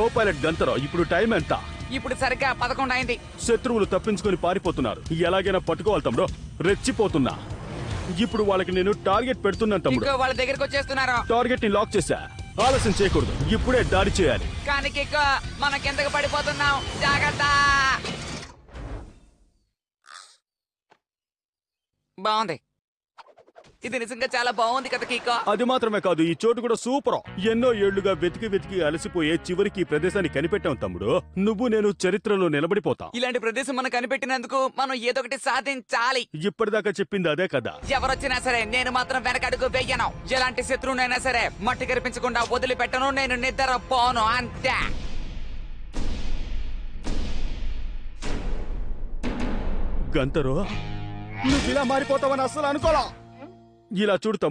Copilot గంతరో, ఇప్పుడు time ఎంత? ఇప్పుడు సరిగ్గా 11 అయింది. శత్రువులు తప్పించుకొని పారిపోతున్నారు. ఎలాగైనా పట్టుకోవాలి తమ్ముడు. రెచ్చిపోతున్నా. ఇప్పుడు వాళ్ళకి నేను టార్గెట్ పెడుతున్నాను తమ్ముడు. కిక్కో వాళ్ళ దగ్గరికి వచ్చేస్తున్నారు. టార్గెట్ ని లాక్ చేశా. ఆలస్యం చేయకూడదు. ఇప్పుడే దాడి చేయాలి. కానీ కిక్కో మనం కిందకు పడిపోతున్నాం. జాగ్రత్త. బాగుంది. ఇది నిజంగా చాలా బాగుంది కదా కిక్కో. అది మాత్రమే కాదు, ఈ చోటు కూడా సూపర్. ఎన్నో ఏళ్లుగా వెతికి అలసిపోయే చివరికి ఈ ప్రదేశాన్ని కనిపెట్టాం తమ్ముడు. నువ్వు నేను చరిత్రలో నిలబడిపోతాం. ఇలాంటి ప్రదేశం మనం కనిపెట్టినందుకు మనం ఏదో ఒకటి సాధించాలి. ఇప్పటిదాకా చెప్పింది అదే కదా. ఎవరొచ్చినా సరే నేను మాత్రం వెనకడుగు వెయ్యను. ఎలాంటి శత్రువునైనా సరే మట్టి కనిపించకుండా వదిలిపెట్టను. నేను నిద్రపోను, అంతే. గంతరో, నువ్వు ఇలా మారిపోతావని అస్సలు అనుకోలా. ఇలా చూడు తమ్ముడు,